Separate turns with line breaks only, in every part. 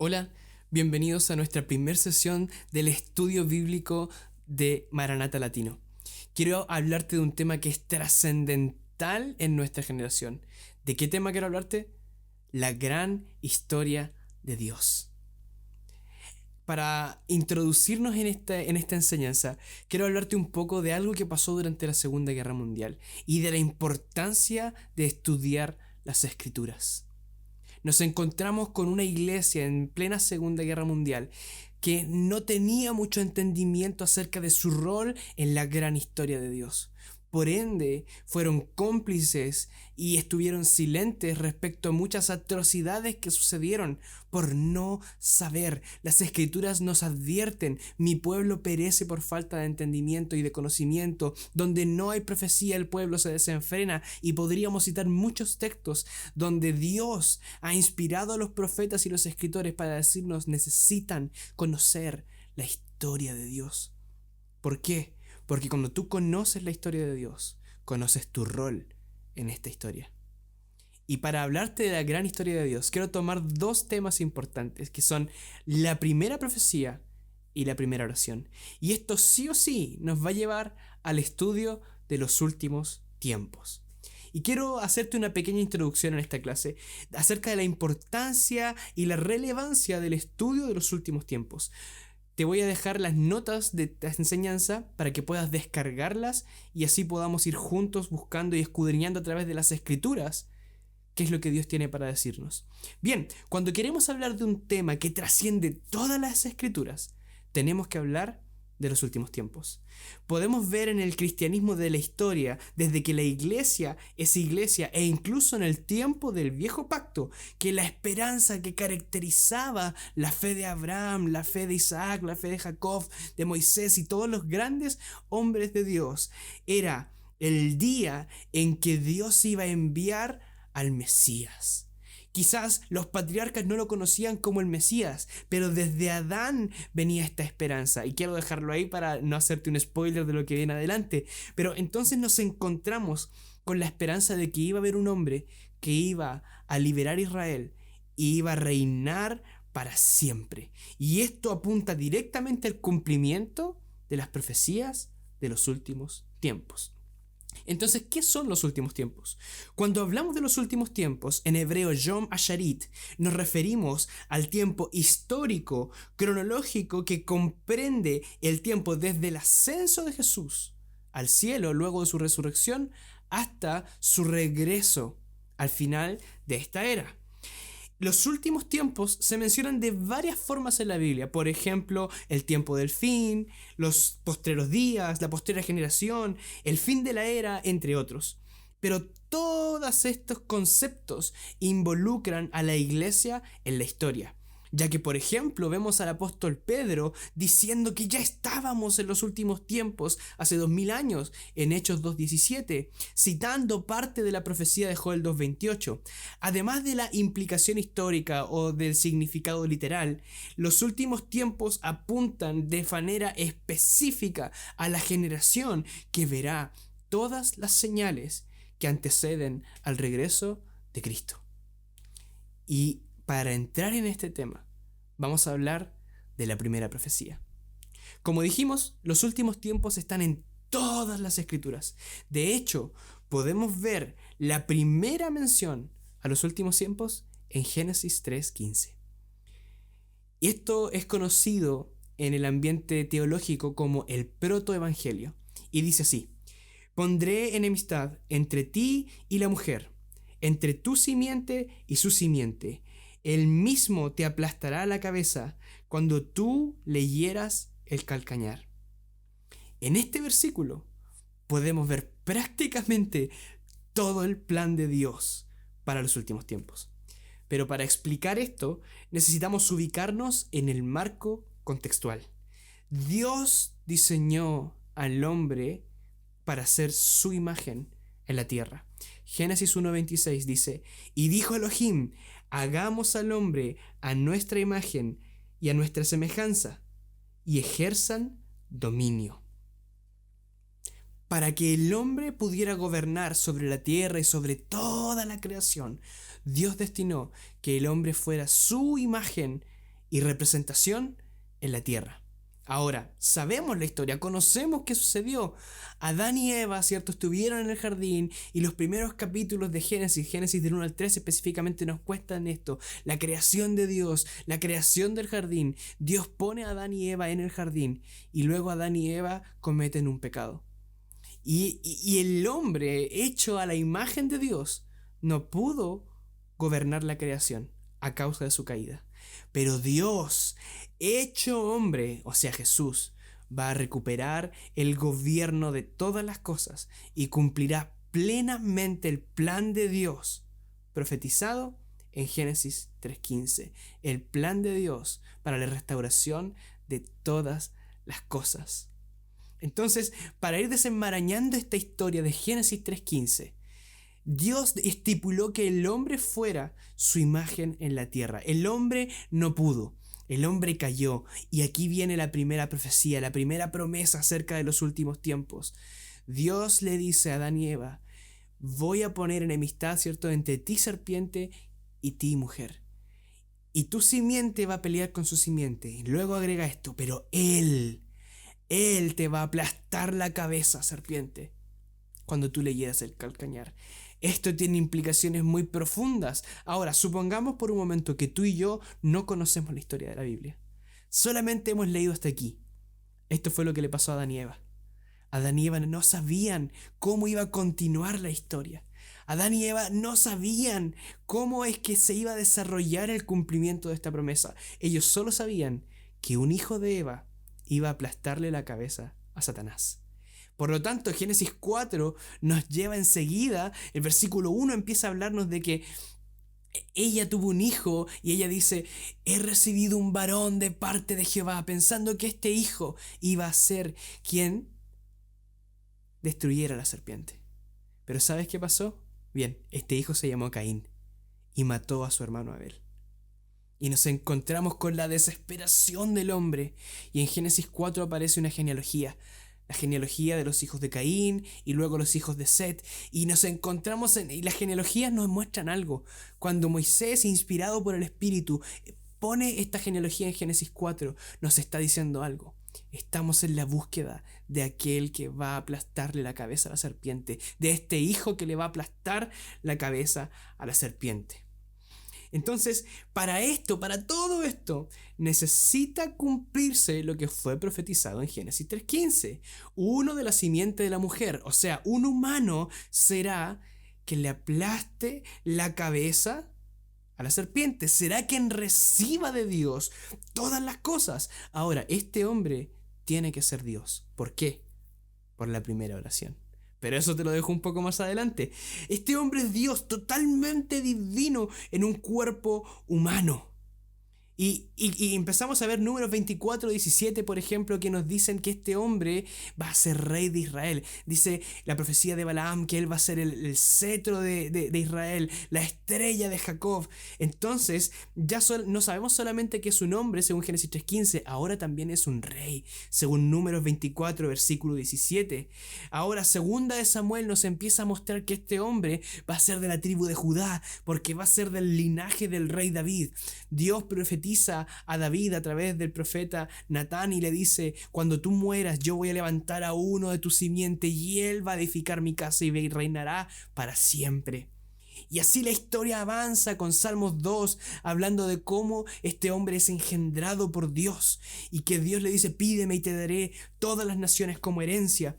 Hola, bienvenidos a nuestra primera sesión del estudio bíblico de Maranata Latino. Quiero hablarte de un tema que es trascendental en nuestra generación. ¿De qué tema quiero hablarte? La gran historia de Dios. Para introducirnos en esta enseñanza, quiero hablarte un poco de algo que pasó durante la Segunda Guerra Mundial y de la importancia de estudiar las Escrituras. Nos encontramos con una iglesia en plena Segunda Guerra Mundial que no tenía mucho entendimiento acerca de su rol en la gran historia de Dios. Por ende, fueron cómplices y estuvieron silentes respecto a muchas atrocidades que sucedieron por no saber. Las escrituras nos advierten: mi pueblo perece por falta de entendimiento y de conocimiento. Donde no hay profecía, el pueblo se desenfrena. Y podríamos citar muchos textos donde Dios ha inspirado a los profetas y los escritores para decirnos: necesitan conocer la historia de Dios. ¿Por qué? Porque cuando tú conoces la historia de Dios, conoces tu rol en esta historia. Y para hablarte de la gran historia de Dios, quiero tomar dos temas importantes, que son la primera profecía y la primera oración. Y esto sí o sí nos va a llevar al estudio de los últimos tiempos. Y quiero hacerte una pequeña introducción en esta clase acerca de la importancia y la relevancia del estudio de los últimos tiempos. Te voy a dejar las notas de esta enseñanza para que puedas descargarlas y así podamos ir juntos buscando y escudriñando a través de las escrituras qué es lo que Dios tiene para decirnos. Bien, cuando queremos hablar de un tema que trasciende todas las escrituras, tenemos que hablar de los últimos tiempos. Podemos ver en el cristianismo de la historia, desde que la iglesia es iglesia e incluso en el tiempo del viejo pacto, que la esperanza que caracterizaba la fe de Abraham, la fe de Isaac, la fe de Jacob, de Moisés y todos los grandes hombres de Dios era el día en que Dios iba a enviar al Mesías. Quizás los patriarcas no lo conocían como el Mesías, pero desde Adán venía esta esperanza. Y quiero dejarlo ahí para no hacerte un spoiler de lo que viene adelante. Pero entonces nos encontramos con la esperanza de que iba a haber un hombre que iba a liberar a Israel y iba a reinar para siempre. Y esto apunta directamente al cumplimiento de las profecías de los últimos tiempos. Entonces, ¿qué son los últimos tiempos? Cuando hablamos de los últimos tiempos, en hebreo Yom Hasharit, nos referimos al tiempo histórico, cronológico, que comprende el tiempo desde el ascenso de Jesús al cielo luego de su resurrección hasta su regreso al final de esta era. Los últimos tiempos se mencionan de varias formas en la Biblia. Por ejemplo, el tiempo del fin, los postreros días, la postrera generación, el fin de la era, entre otros. Pero todos estos conceptos involucran a la iglesia en la historia. Ya que, por ejemplo, vemos al apóstol Pedro diciendo que ya estábamos en los últimos tiempos hace 2000 años en Hechos 2:17, citando parte de la profecía de Joel 2:28. Además de la implicación histórica o del significado literal, los últimos tiempos apuntan de manera específica a la generación que verá todas las señales que anteceden al regreso de Cristo. Y para entrar en este tema, vamos a hablar de la primera profecía. Como dijimos, los últimos tiempos están en todas las escrituras. De hecho, podemos ver la primera mención a los últimos tiempos en Génesis 3:15. Y esto es conocido en el ambiente teológico como el protoevangelio. Y dice así: pondré enemistad entre ti y la mujer, entre tu simiente y su simiente. Él mismo te aplastará la cabeza cuando tú le hieras el calcañar. En este versículo podemos ver prácticamente todo el plan de Dios para los últimos tiempos. Pero para explicar esto necesitamos ubicarnos en el marco contextual. Dios diseñó al hombre para ser su imagen en la tierra. Génesis 1:26 dice: y dijo Elohim, hagamos al hombre a nuestra imagen y a nuestra semejanza, y ejerzan dominio. Para que el hombre pudiera gobernar sobre la tierra y sobre toda la creación, Dios destinó que el hombre fuera su imagen y representación en la tierra. Ahora, sabemos la historia, conocemos qué sucedió. Adán y Eva, ¿cierto?, estuvieron en el jardín y los primeros capítulos de Génesis del 1 al 3 específicamente nos cuentan esto. La creación de Dios, la creación del jardín. Dios pone a Adán y Eva en el jardín y luego Adán y Eva cometen un pecado. Y el hombre, hecho a la imagen de Dios, no pudo gobernar la creación a causa de su caída. Pero Dios, hecho hombre, o sea Jesús, va a recuperar el gobierno de todas las cosas y cumplirá plenamente el plan de Dios profetizado en Génesis 3:15. El plan de Dios para la restauración de todas las cosas. Entonces, para ir desenmarañando esta historia de Génesis 3:15, Dios estipuló que el hombre fuera su imagen en la tierra. El hombre no pudo. El hombre cayó. Y aquí viene la primera profecía, la primera promesa acerca de los últimos tiempos. Dios le dice a Adán y Eva: voy a poner enemistad, ¿cierto?, entre ti, serpiente, y ti, mujer. Y tu simiente va a pelear con su simiente. Y luego agrega esto: pero él te va a aplastar la cabeza, serpiente, cuando tú le hieras el calcañar. Esto tiene implicaciones muy profundas. Ahora, supongamos por un momento que tú y yo no conocemos la historia de la Biblia. Solamente hemos leído hasta aquí. Esto fue lo que le pasó a Adán y Eva. Adán y Eva no sabían cómo iba a continuar la historia. Adán y Eva no sabían cómo es que se iba a desarrollar el cumplimiento de esta promesa. Ellos solo sabían que un hijo de Eva iba a aplastarle la cabeza a Satanás. Por lo tanto, Génesis 4 nos lleva enseguida, el versículo 1 empieza a hablarnos de que ella tuvo un hijo y ella dice: he recibido un varón de parte de Jehová, pensando que este hijo iba a ser quien destruyera a la serpiente. Pero ¿sabes qué pasó? Bien, este hijo se llamó Caín y mató a su hermano Abel. Y nos encontramos con la desesperación del hombre. Y en Génesis 4 aparece una genealogía. La genealogía de los hijos de Caín y luego los hijos de Set. Y nos encontramos y las genealogías nos muestran algo. Cuando Moisés, inspirado por el Espíritu, pone esta genealogía en Génesis 4, nos está diciendo algo. Estamos en la búsqueda de aquel que va a aplastarle la cabeza a la serpiente. De este hijo que le va a aplastar la cabeza a la serpiente. Entonces, para todo esto, necesita cumplirse lo que fue profetizado en Génesis 3:15. Uno de la simiente de la mujer, o sea, un humano, será que le aplaste la cabeza a la serpiente. Será quien reciba de Dios todas las cosas. Ahora, este hombre tiene que ser Dios. ¿Por qué? Por la primera oración. Pero eso te lo dejo un poco más adelante. Este hombre es Dios, totalmente divino en un cuerpo humano. Y empezamos a ver Números 24:17, por ejemplo, que nos dicen que este hombre va a ser rey de Israel. Dice la profecía de Balaam que él va a ser el cetro de Israel, la estrella de Jacob. Entonces, ya no sabemos solamente que es un hombre, según Génesis 3:15, ahora también es un rey, según Números 24, versículo 17. Ahora, segunda de Samuel nos empieza a mostrar que este hombre va a ser de la tribu de Judá, porque va a ser del linaje del rey David. Dios profetiza a David a través del profeta Natán y le dice: cuando tú mueras, yo voy a levantar a uno de tu simiente y él va a edificar mi casa y reinará para siempre. Y así la historia avanza con Salmos 2, hablando de cómo este hombre es engendrado por Dios y que Dios le dice: pídeme y te daré todas las naciones como herencia.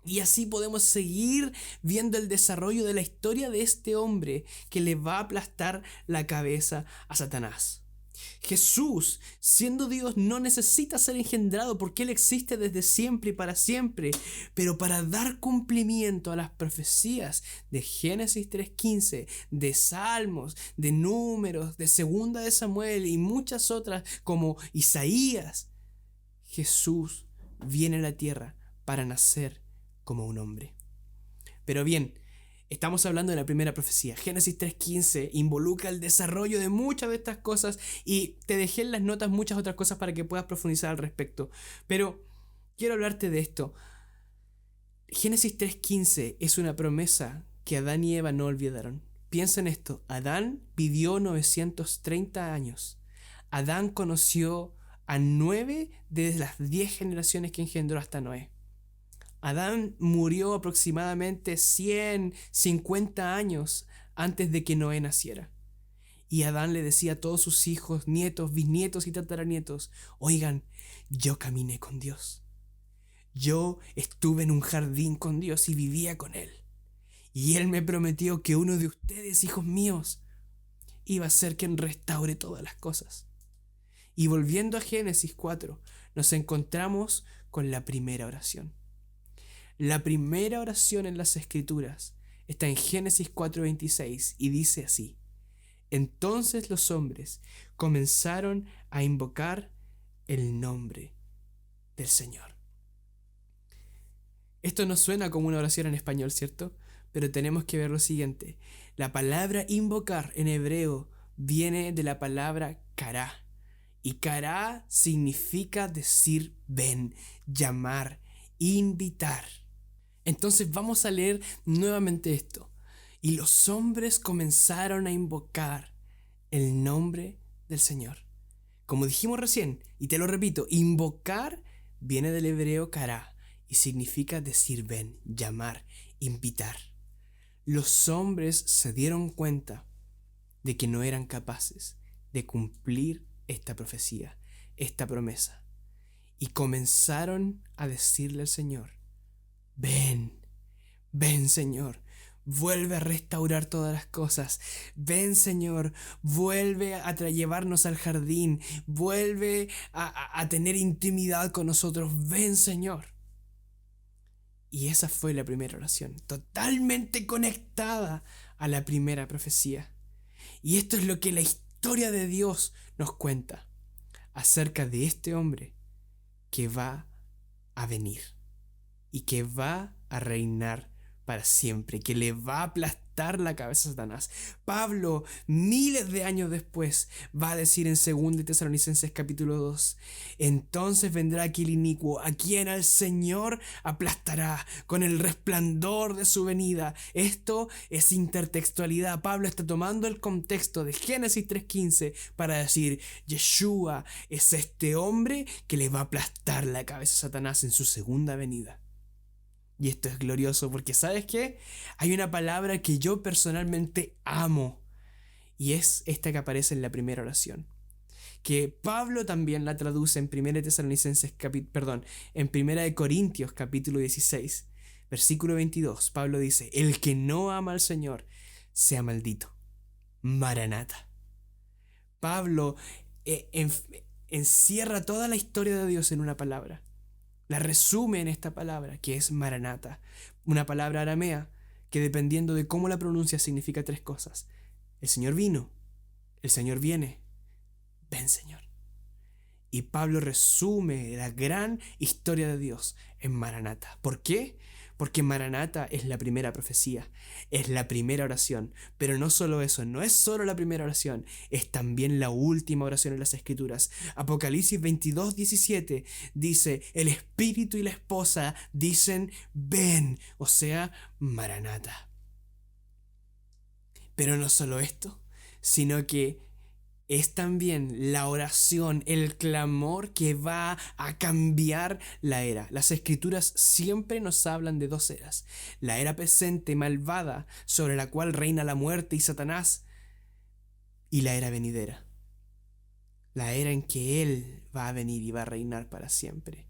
Y así podemos seguir viendo el desarrollo de la historia de este hombre que le va a aplastar la cabeza a Satanás. Jesús, siendo Dios, no necesita ser engendrado porque Él existe desde siempre y para siempre. Pero para dar cumplimiento a las profecías de Génesis 3:15, de Salmos, de Números, de Segunda de Samuel y muchas otras como Isaías, Jesús viene a la tierra para nacer como un hombre. Pero bien, estamos hablando de la primera profecía. Génesis 3:15 involucra el desarrollo de muchas de estas cosas y te dejé en las notas muchas otras cosas para que puedas profundizar al respecto. Pero quiero hablarte de esto. Génesis 3:15 es una promesa que Adán y Eva no olvidaron. Piensa en esto. Adán vivió 930 años. Adán conoció a 9 de las 10 generaciones que engendró hasta Noé. Adán murió aproximadamente 150 años antes de que Noé naciera. Y Adán le decía a todos sus hijos, nietos, bisnietos y tataranietos: oigan, yo caminé con Dios. Yo estuve en un jardín con Dios y vivía con Él. Y Él me prometió que uno de ustedes, hijos míos, iba a ser quien restaure todas las cosas. Y volviendo a Génesis 4, nos encontramos con la primera oración. La primera oración en las Escrituras está en Génesis 4:26 y dice así: entonces los hombres comenzaron a invocar el nombre del Señor. Esto no suena como una oración en español, ¿cierto? Pero tenemos que ver lo siguiente. La palabra invocar en hebreo viene de la palabra kará. Y kará significa decir ven, llamar, invitar. Entonces vamos a leer nuevamente esto. Y los hombres comenzaron a invocar el nombre del Señor. Como dijimos recién, y te lo repito, invocar viene del hebreo kará y significa decir ven, llamar, invitar. Los hombres se dieron cuenta de que no eran capaces de cumplir esta profecía, esta promesa, y comenzaron a decirle al Señor: ven, ven Señor, vuelve a restaurar todas las cosas. Ven Señor, vuelve a llevarnos al jardín, vuelve a tener intimidad con nosotros. Ven Señor. Y esa fue la primera oración, totalmente conectada a la primera profecía. Y esto es lo que la historia de Dios nos cuenta acerca de este hombre que va a venir y que va a reinar para siempre, que le va a aplastar la cabeza a Satanás. Pablo, miles de años después, va a decir en 2 Tesalonicenses capítulo 2: entonces vendrá aquel inicuo, a quien el Señor aplastará con el resplandor de su venida. Esto es intertextualidad. Pablo está tomando el contexto de Génesis 3:15 para decir: Yeshua es este hombre que le va a aplastar la cabeza a Satanás en su segunda venida. Y esto es glorioso porque, ¿sabes qué? Hay una palabra que yo personalmente amo, y es esta que aparece en la primera oración, que Pablo también la traduce en 1 de Corintios capítulo 16, versículo 22. Pablo dice: el que no ama al Señor sea maldito. Maranata. Pablo encierra toda la historia de Dios en una palabra. La resume en esta palabra, que es Maranata, una palabra aramea que, dependiendo de cómo la pronuncia, significa 3 cosas. El Señor vino, el Señor viene, ven Señor. Y Pablo resume la gran historia de Dios en Maranata. ¿Por qué? Porque Maranata es la primera profecía, es la primera oración. Pero no solo eso, no es solo la primera oración, es también la última oración en las Escrituras. Apocalipsis 22:17 dice: el Espíritu y la esposa dicen ven, o sea, Maranata. Pero no solo esto, sino que es también la oración, el clamor que va a cambiar la era. Las Escrituras siempre nos hablan de 2 eras: la era presente malvada, sobre la cual reina la muerte y Satanás, y la era venidera, la era en que Él va a venir y va a reinar para siempre.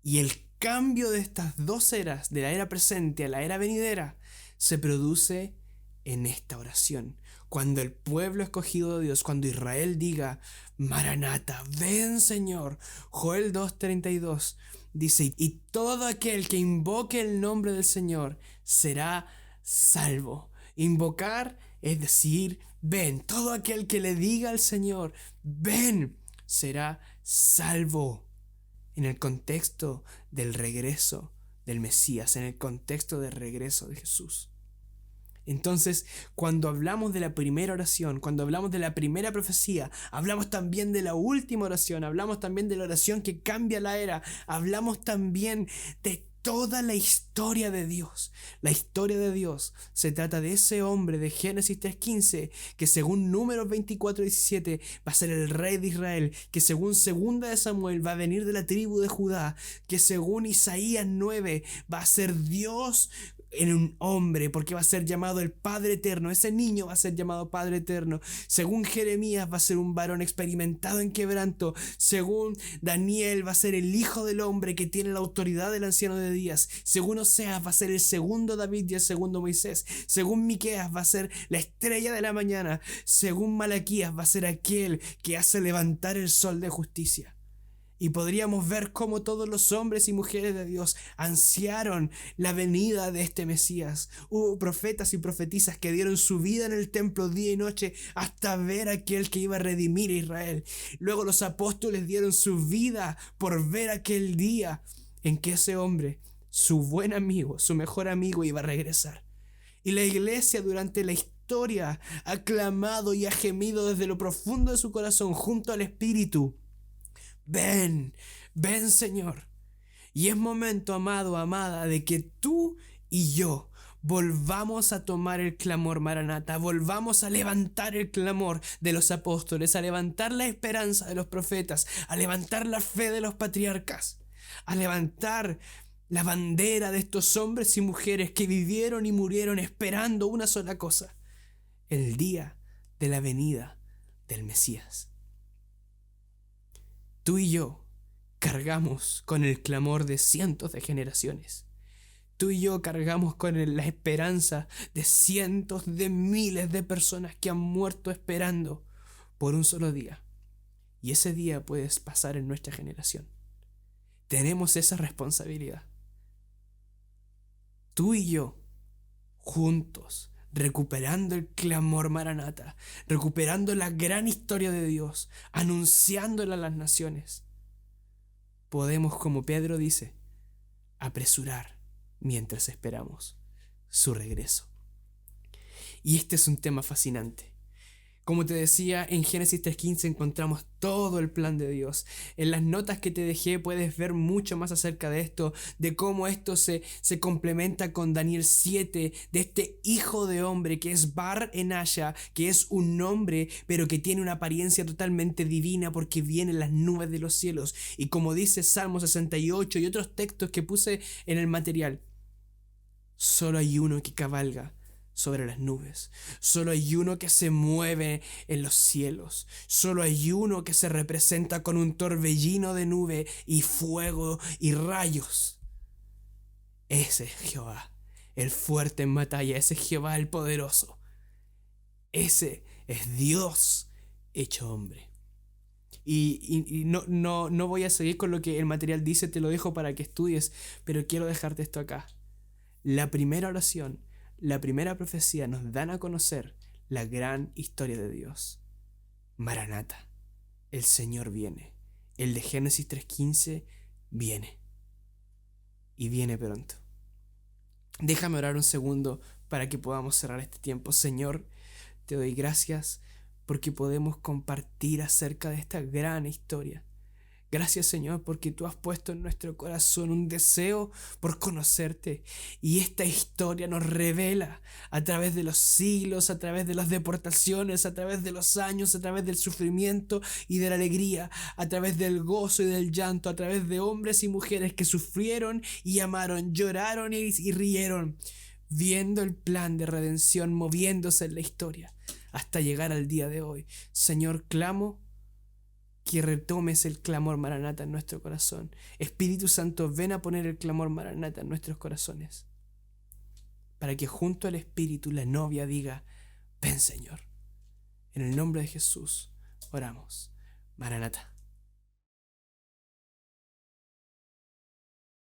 Y el cambio de estas 2 eras, de la era presente a la era venidera, se produce en esta oración. Cuando el pueblo escogido de Dios, cuando Israel diga Maranata, ven Señor. Joel 2:32 dice: y todo aquel que invoque el nombre del Señor será salvo. Invocar es decir ven. Todo aquel que le diga al Señor ven será salvo. En el contexto del regreso del Mesías, en el contexto del regreso de Jesús. Entonces, cuando hablamos de la primera oración, cuando hablamos de la primera profecía, hablamos también de la última oración, hablamos también de la oración que cambia la era, hablamos también de toda la historia de Dios. La historia de Dios se trata de ese hombre de Génesis 3:15 que según Números 24:17 va a ser el rey de Israel, que según Segunda de Samuel va a venir de la tribu de Judá, que según Isaías 9 va a ser Dios en un hombre, porque va a ser llamado el Padre Eterno. Ese niño va a ser llamado Padre Eterno. Según Jeremías va a ser un varón experimentado en quebranto. Según Daniel va a ser el Hijo del Hombre que tiene la autoridad del anciano de días. Según Oseas va a ser el segundo David y el segundo Moisés. Según Miqueas va a ser la estrella de la mañana. Según Malaquías va a ser aquel que hace levantar el sol de justicia. Y podríamos ver cómo todos los hombres y mujeres de Dios ansiaron la venida de este Mesías. Hubo profetas y profetisas que dieron su vida en el templo día y noche hasta ver a aquel que iba a redimir a Israel. Luego los apóstoles dieron su vida por ver aquel día en que ese hombre, su buen amigo, su mejor amigo, iba a regresar. Y la iglesia durante la historia ha clamado y ha gemido desde lo profundo de su corazón junto al Espíritu: ven, ven Señor. Y es momento, amado, amada, de que tú y yo volvamos a tomar el clamor Maranata, volvamos a levantar el clamor de los apóstoles, a levantar la esperanza de los profetas, a levantar la fe de los patriarcas, a levantar la bandera de estos hombres y mujeres que vivieron y murieron esperando una sola cosa: el día de la venida del Mesías. Tú y yo cargamos con el clamor de cientos de generaciones. Tú y yo cargamos con la esperanza de cientos de miles de personas que han muerto esperando por un solo día. Y ese día puede pasar en nuestra generación. Tenemos esa responsabilidad. Tú y yo, juntos, recuperando el clamor Maranata, recuperando la gran historia de Dios, anunciándola a las naciones, podemos, como Pedro dice, apresurar mientras esperamos su regreso. Y este es un tema fascinante. Como te decía, en Génesis 3:15 encontramos todo el plan de Dios. En las notas que te dejé puedes ver mucho más acerca de esto, de cómo esto se complementa con Daniel 7, de este hijo de hombre que es Bar Enaya, que es un hombre, pero que tiene una apariencia totalmente divina porque viene en las nubes de los cielos. Y como dice Salmo 68 y otros textos que puse en el material, solo hay uno que cabalga sobre las nubes. Solo hay uno que se mueve en los cielos. Solo hay uno que se representa con un torbellino de nube y fuego y rayos. Ese es Jehová, el fuerte en batalla. Ese es Jehová, el poderoso. Ese es Dios hecho hombre. Y no voy a seguir con lo que el material dice, te lo dejo para que estudies, pero quiero dejarte esto acá. La primera oración, la primera profecía nos dan a conocer la gran historia de Dios. Maranata, el Señor viene. El de Génesis 3:15 viene. Y viene pronto. Déjame orar un segundo para que podamos cerrar este tiempo. Señor, te doy gracias porque podemos compartir acerca de esta gran historia. Gracias, Señor, porque tú has puesto en nuestro corazón un deseo por conocerte. Y esta historia nos revela a través de los siglos, a través de las deportaciones, a través de los años, a través del sufrimiento y de la alegría, a través del gozo y del llanto, a través de hombres y mujeres que sufrieron y amaron, lloraron y rieron, viendo el plan de redención moviéndose en la historia hasta llegar al día de hoy. Señor, clamo que retomes el clamor Maranata en nuestro corazón. Espíritu Santo, ven a poner el clamor Maranata en nuestros corazones, para que junto al Espíritu la novia diga: ven Señor. En el nombre de Jesús oramos. Maranata.